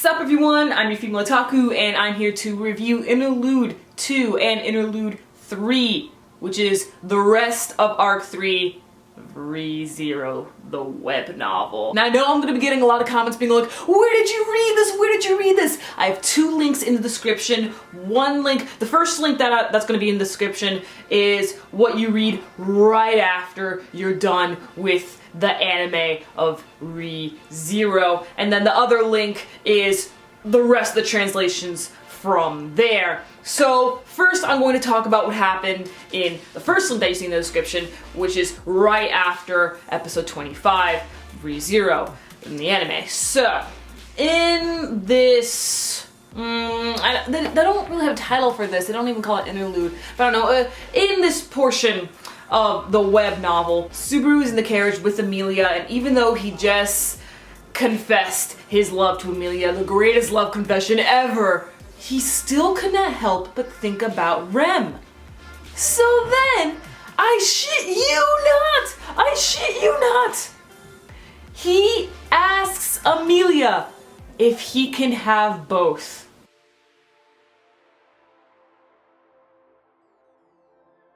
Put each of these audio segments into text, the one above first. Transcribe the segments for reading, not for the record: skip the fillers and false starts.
What's up everyone, I'm your female otaku and I'm here to review Interlude 2 and Interlude 3, which is the rest of Arc 3, ReZero, the web novel. Now I know I'm going to be getting a lot of comments being like, where did you read this? Where did you read this? I have two links in the description. One link, the first link that's going to be in the description is what you read right after you're done with the anime of ReZero, and then the other link is the rest of the translations from there. So first I'm going to talk about what happened in the first link that you see in the description, which is right after episode 25, ReZero, in the anime. So, in this, they don't really have a title for this, they don't even call it Interlude, but I don't know, in this portion of the web novel, Subaru is in the carriage with Amelia, and even though he just confessed his love to Amelia, the greatest love confession ever, he still could not help but think about Rem. So then, I shit you not, he asks Amelia if he can have both.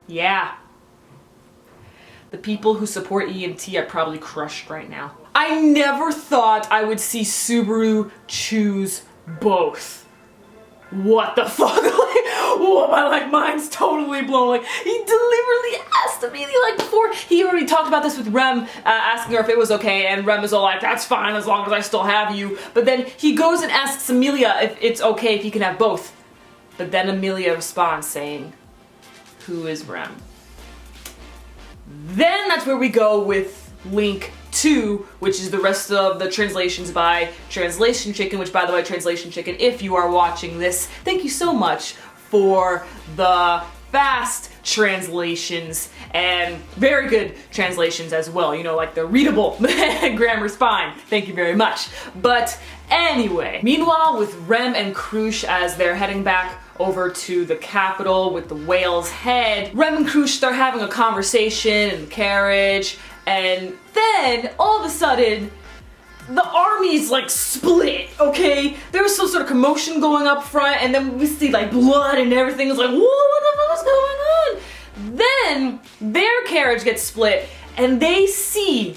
Yeah. The people who support EMT are probably crushed right now. I never thought I would see Subaru choose both. What the fuck? My mind's totally blown. Like, he deliberately asked Amelia, like, before. He already talked about this with Rem, asking her if it was okay, and Rem is all like, that's fine as long as I still have you. But then he goes and asks Amelia if it's okay if he can have both. But then Amelia responds saying, who is Rem? Then that's where we go with link 2, which is the rest of the translations by Translation Chicken, which, by the way, Translation Chicken, if you are watching this, thank you so much for the fast translations and very good translations as well. You know, like the readable, grammar's fine. Thank you very much. But anyway, meanwhile with Rem and Krush as they're heading back over to the capital with the whale's head, Rem and Krush start having a conversation in the carriage, and then all of a sudden the armies like split, okay? There was some sort of commotion going up front, and then we see like blood and everything. It's like, whoa, what the fuck is going on? Then their carriage gets split and they see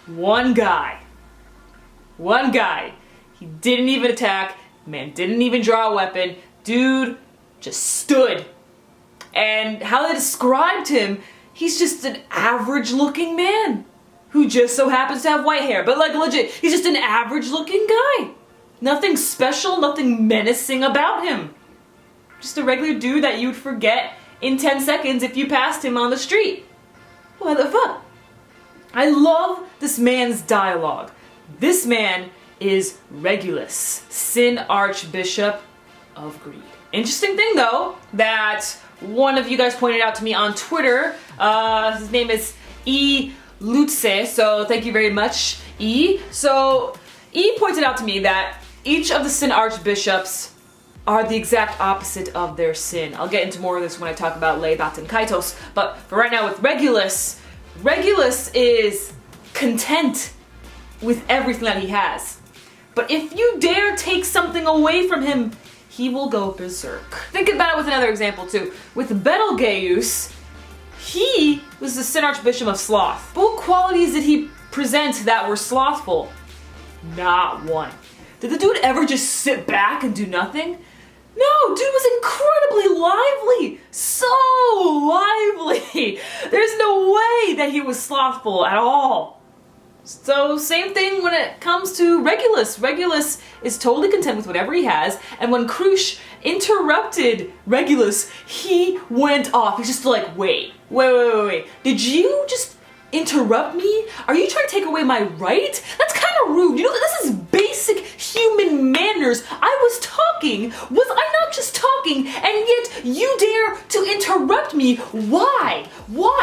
one guy. He didn't even attack, man didn't even draw a weapon, dude just stood. And how they described him, he's just an average looking man who just so happens to have white hair. But like legit, he's just an average looking guy. Nothing special, nothing menacing about him. Just a regular dude that you'd forget in 10 seconds if you passed him on the street. What the fuck? I love this man's dialogue. This man is Regulus, Sin Archbishop of Greed. Interesting thing though, that one of you guys pointed out to me on Twitter, his name is E. Lutze, so thank you very much, E. So, E pointed out to me that each of the Sin Archbishops are the exact opposite of their sin. I'll get into more of this when I talk about Leibat and Kaitos, but for right now with Regulus, Regulus is content with everything that he has. But if you dare take something away from him, he will go berserk. Think about it with another example too. With Betelgeuse, he was the Sin Archbishop of Sloth. What qualities did he present that were slothful? Not one. Did the dude ever just sit back and do nothing? No, dude was incredibly lively. So lively. There's no way that he was slothful at all. So same thing when it comes to Regulus. Regulus is totally content with whatever he has, and when Krush interrupted Regulus, he went off. He's just like, wait. Did you just interrupt me? Are you trying to take away my right? That's kind of rude. You know, this is basic human manners. I was talking. Was I not just talking? And yet you dare to interrupt me. Why?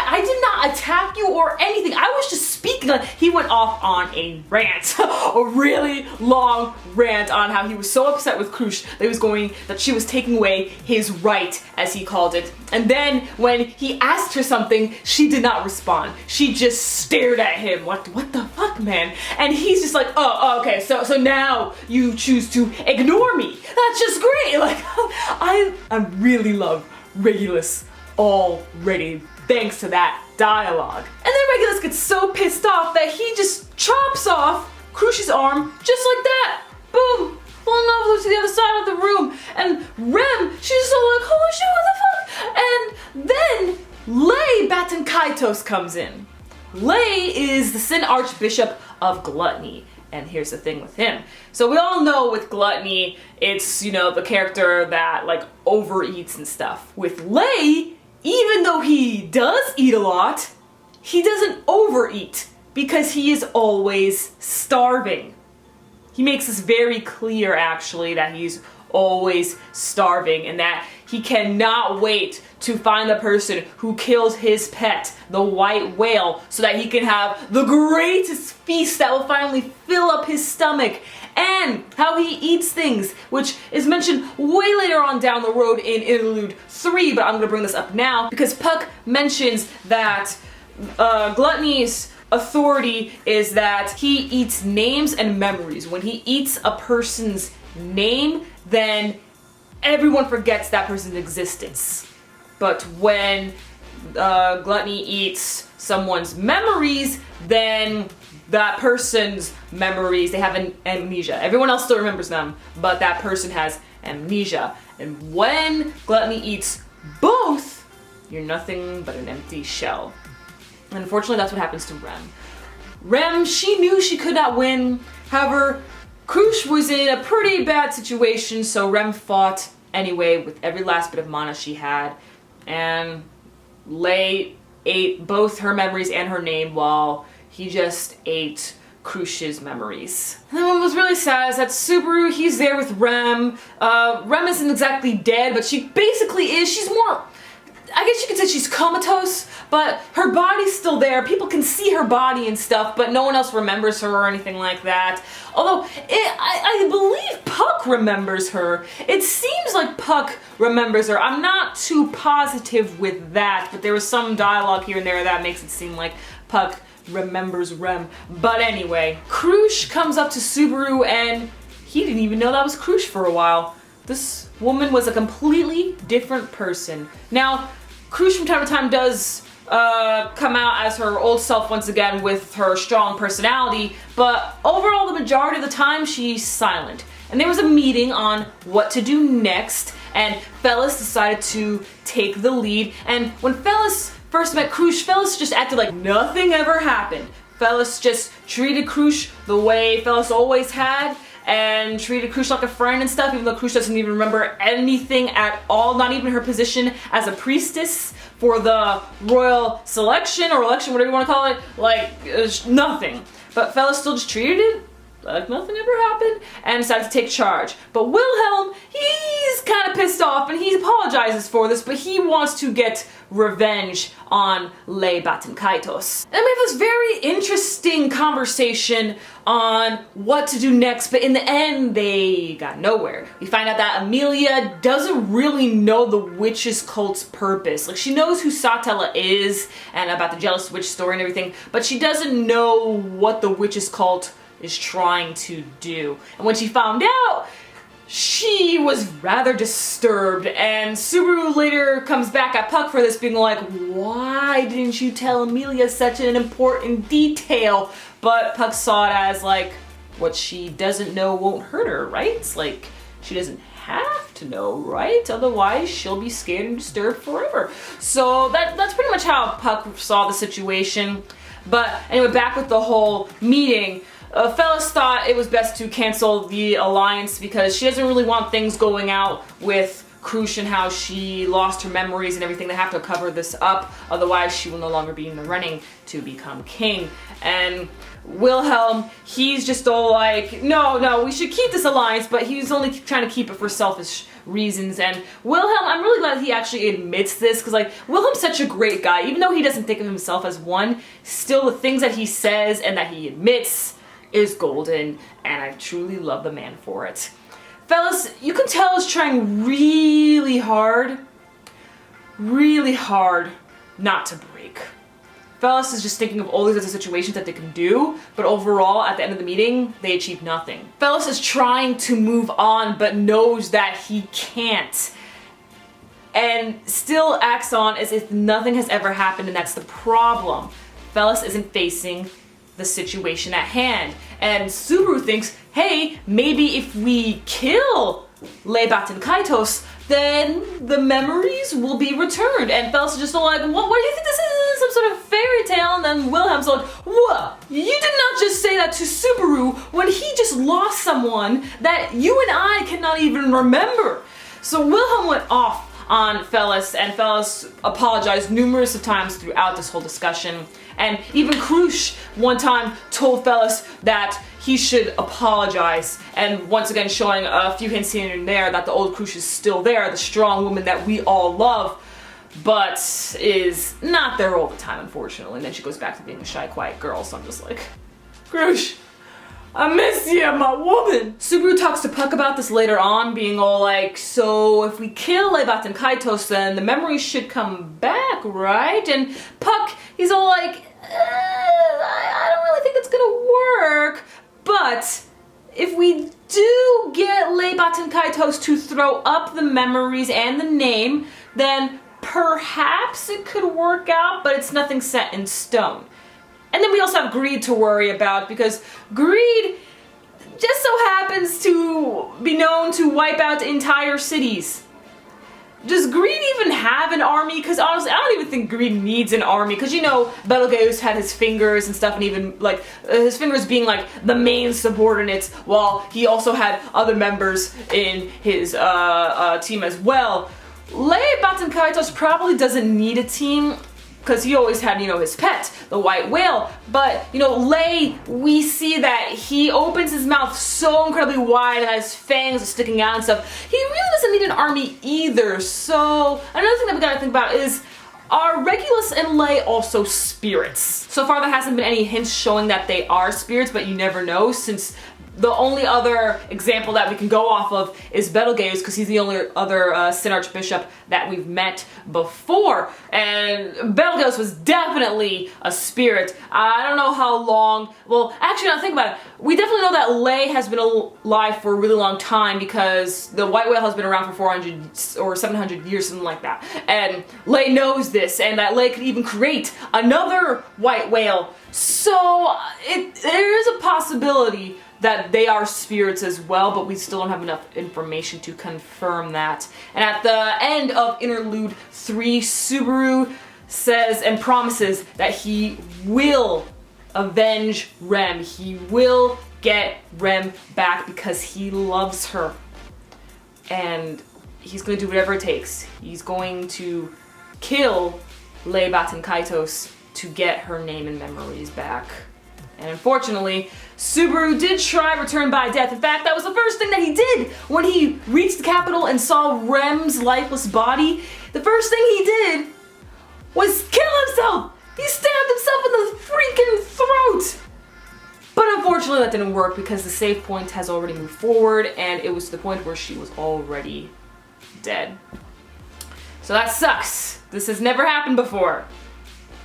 I did not attack you or anything. I was just speaking speaking, he went off on a rant, a really long rant on how he was so upset with Krush that she was taking away his right, as he called it. And then when he asked her something, she did not respond. She just stared at him. What the fuck, man? And he's just like, oh, okay, so now you choose to ignore me. That's just great. Like, I really love Regulus already, thanks to that dialogue. And then Regulus gets so pissed off that he just chops off Krush's arm just like that. Boom! Flung over to the other side of the room. And Rem, she's so like, holy shit, what the fuck? And then Lay Batankaitos comes in. Lay is the Sin Archbishop of Gluttony. And here's the thing with him. So we all know with Gluttony, it's, you know, the character that like overeats and stuff. With Lay, even though he does eat a lot, he doesn't overeat because he is always starving. He makes this very clear, actually, that he's always starving and that he cannot wait to find the person who killed his pet, the white whale, so that he can have the greatest feast that will finally fill up his stomach. And how he eats things, which is mentioned way later on down the road in Interlude 3, but I'm going to bring this up now because Puck mentions that Gluttony's authority is that he eats names and memories. When he eats a person's name, then everyone forgets that person's existence. But when Gluttony eats someone's memories, then that person's memories, they have an amnesia. Everyone else still remembers them, but that person has amnesia. And when Gluttony eats both, you're nothing but an empty shell. And unfortunately, that's what happens to Rem. Rem, she knew she could not win. However, Krush was in a pretty bad situation, so Rem fought anyway with every last bit of mana she had. And Lay ate both her memories and her name while he just ate Krush's memories. And then what was really sad is that Subaru, he's there with Rem. Rem isn't exactly dead, but she basically is. She's more, I guess you could say she's comatose, but her body's still there. People can see her body and stuff, but no one else remembers her or anything like that. Although, I believe Puck remembers her. It seems like Puck remembers her. I'm not too positive with that, but there was some dialogue here and there that makes it seem like Puck remembers Rem. But anyway, Krush comes up to Subaru and he didn't even know that was Krush for a while. This woman was a completely different person. Now, Krush from time to time does come out as her old self once again with her strong personality, but overall the majority of the time she's silent. And there was a meeting on what to do next, and Fellis decided to take the lead. And when Fellis first met Krush, Fellis just acted like nothing ever happened. Fellis just treated Krush the way Fellis always had, and treated Krush like a friend and stuff, even though Krush doesn't even remember anything at all, not even her position as a priestess for the royal selection or election, whatever you want to call it, like, nothing. But Fellis still just treated it like nothing ever happened and decided to take charge. But Wilhelm, he's kind of pissed off and he apologizes for this, but he wants to get revenge on Lay Batankaitos. And we have this very interesting conversation on what to do next, but in the end, they got nowhere. We find out that Amelia doesn't really know the witch's cult's purpose. Like, she knows who Satella is and about the jealous witch story and everything, but she doesn't know what the witch's cult is trying to do. And when she found out, she was rather disturbed, and Subaru later comes back at Puck for this, being like, why didn't you tell Amelia such an important detail? But Puck saw it as like, what she doesn't know won't hurt her, right? It's like, she doesn't have to know, right? Otherwise, she'll be scared and disturbed forever. So that's pretty much how Puck saw the situation. But anyway, back with the whole meeting, Fellis thought it was best to cancel the alliance because she doesn't really want things going out with Krush and how she lost her memories and everything. They have to cover this up, otherwise she will no longer be in the running to become king. And Wilhelm, he's just all like, no, we should keep this alliance, but he's only trying to keep it for selfish reasons. And Wilhelm, I'm really glad he actually admits this, because like, Wilhelm's such a great guy. Even though he doesn't think of himself as one, still the things that he says and that he admits is golden, and I truly love the man for it. Fellas, you can tell he's trying really hard not to break. Fellas is just thinking of all these other situations that they can do, but overall, at the end of the meeting, they achieve nothing. Fellas is trying to move on, but knows that he can't. And still acts on as if nothing has ever happened, and that's the problem. Fellas isn't facing the situation at hand. And Subaru thinks, hey, maybe if we kill Lebat and Kaitos, then the memories will be returned. And Felix is just all like, what do you think this is? Some sort of fairy tale? And then Wilhelm's like, what? You did not just say that to Subaru when he just lost someone that you and I cannot even remember. So Wilhelm went off on Felix, and Felix apologized numerous of times throughout this whole discussion. And even Krush one time told Felix that he should apologize, and once again showing a few hints here and there that the old Krush is still there, the strong woman that we all love, but is not there all the time, unfortunately. And then she goes back to being a shy, quiet girl, so I'm just like, Krush, I miss you, my woman! Subaru talks to Puck about this later on, being all like, so if we kill Lebat and Kaitos, then the memories should come back, right? And Puck, he's all like, I don't really think it's gonna work, but if we do get Lebat and Kaitos to throw up the memories and the name, then perhaps it could work out, but it's nothing set in stone. And then we also have Greed to worry about, because Greed just so happens to be known to wipe out entire cities. Does Greed even have an army? Because honestly, I don't even think Greed needs an army, because you know, Betelgeuse had his fingers and stuff, and even like his fingers being like the main subordinates, while he also had other members in his team as well. Lebat and Kaitos probably doesn't need a team, because he always had, you know, his pet, the white whale. But, you know, Lei, we see that he opens his mouth so incredibly wide and his fangs are sticking out and stuff. He really doesn't need an army either. So, another thing that we gotta think about is, are Regulus and Lei also spirits? So far there hasn't been any hints showing that they are spirits, but you never know, since the only other example that we can go off of is Betelgeuse, because he's the only other Sin Archbishop that we've met before. And Betelgeuse was definitely a spirit. I don't know how long, well, actually now think about it, we definitely know that Lei has been alive for a really long time, because the white whale has been around for 400 or 700 years, something like that. And Lei knows this, and that Lei could even create another white whale. So there is a possibility that they are spirits as well, but we still don't have enough information to confirm that. And at the end of Interlude 3, Subaru says and promises that he will avenge Rem. He will get Rem back because he loves her. And he's going to do whatever it takes. He's going to kill Lebat and Kaitos to get her name and memories back. And unfortunately, Subaru did try return by death. In fact, that was the first thing that he did when he reached the capital and saw Rem's lifeless body. The first thing he did was kill himself! He stabbed himself in the freaking throat! But unfortunately that didn't work, because the save point has already moved forward, and it was to the point where she was already dead. So that sucks. This has never happened before.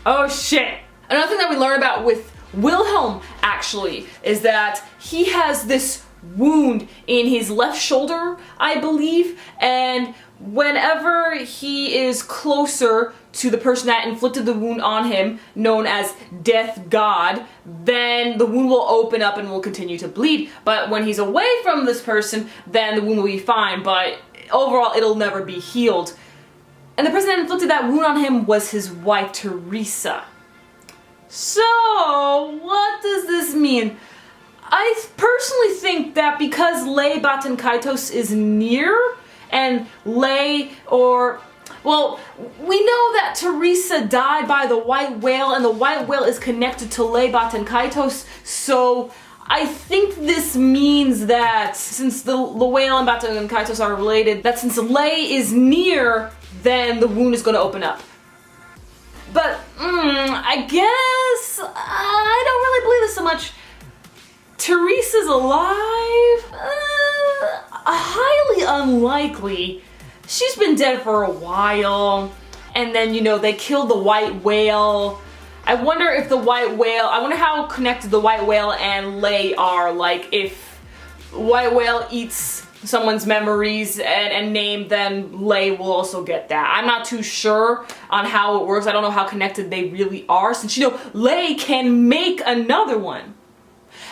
Oh shit. Another thing that we learn about with Wilhelm, actually, is that he has this wound in his left shoulder, I believe, and whenever he is closer to the person that inflicted the wound on him, known as Death God, then the wound will open up and will continue to bleed. But when he's away from this person, then the wound will be fine, but overall it'll never be healed. And the person that inflicted that wound on him was his wife, Teresa. So, what does this mean? I personally think that because Lebat and Kaitos is near, and Lei, or Well, we know that Teresa died by the white whale, and the white whale is connected to Lebat and Kaitos, so I think this means that since the whale and Bata and Kaitos are related, that since Lei is near, then the wound is going to open up. But, I guess I don't really believe this so much. Teresa's alive? Highly unlikely. She's been dead for a while, and then, you know, they killed the white whale. I wonder if the white whale, I wonder how connected the white whale and Lei are. Like, if white whale eats someone's memories and name, then Lei will also get that. I'm not too sure on how it works. I don't know how connected they really are, since, you know, Lei can make another one.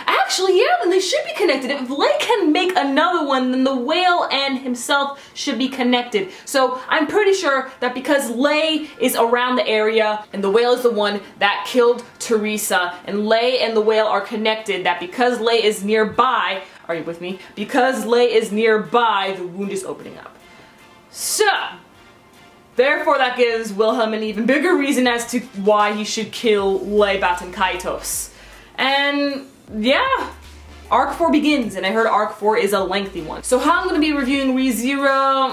Actually, yeah, then they should be connected. If Lei can make another one, then the whale and himself should be connected. So I'm pretty sure that because Lei is around the area and the whale is the one that killed Teresa, and Lei and the whale are connected, that because Lei is nearby, are you with me? Because Lei is nearby, the wound is opening up. So, therefore that gives Wilhelm an even bigger reason as to why he should kill Lebat and Kaitos. And yeah, Arc 4 begins, and I heard Arc 4 is a lengthy one. So how I'm going to be reviewing ReZero,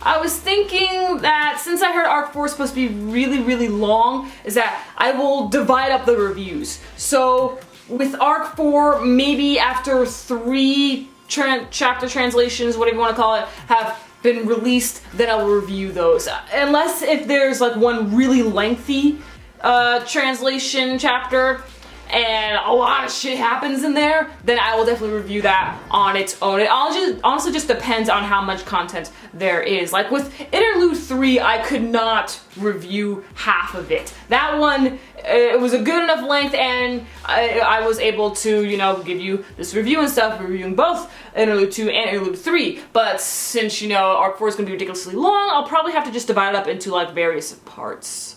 I was thinking that since I heard Arc 4 is supposed to be really, really long, is that I will divide up the reviews. So with Arc 4, maybe after 3 chapter translations, whatever you want to call it, have been released, then I will review those. Unless if there's like one really lengthy translation chapter, and a lot of shit happens in there, then I will definitely review that on its own. It honestly just depends on how much content there is. Like with Interlude 3, I could not review half of it. That one, it was a good enough length, and I was able to, you know, give you this review and stuff, reviewing both Interlude 2 and Interlude 3. But since, you know, Arc 4 is going to be ridiculously long, I'll probably have to just divide it up into like various parts.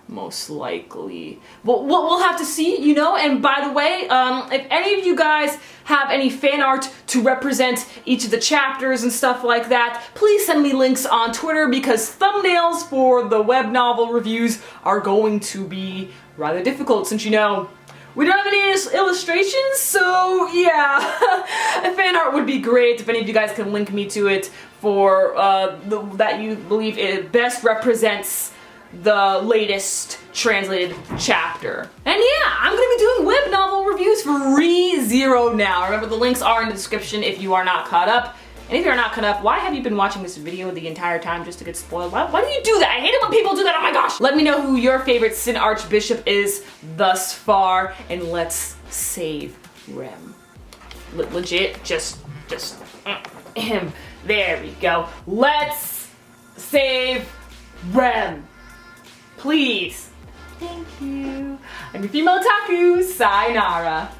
Most likely. We'll have to see, you know. And by the way, if any of you guys have any fan art to represent each of the chapters and stuff like that, please send me links on Twitter, because thumbnails for the web novel reviews are going to be rather difficult, since, you know, we don't have any illustrations, so yeah. Fan art would be great if any of you guys can link me to it for that you believe it best represents the latest translated chapter. And yeah, I'm gonna be doing web novel reviews for ReZero now. Remember, the links are in the description if you are not caught up. And if you're not caught up, why have you been watching this video the entire time just to get spoiled? Why do you do that? I hate it when people do that, oh my gosh! Let me know who your favorite Sin Archbishop is thus far, and let's save Rem. Legit, just him. There we go. Let's save Rem. Please. Thank you. I'm your female otaku. Sayonara.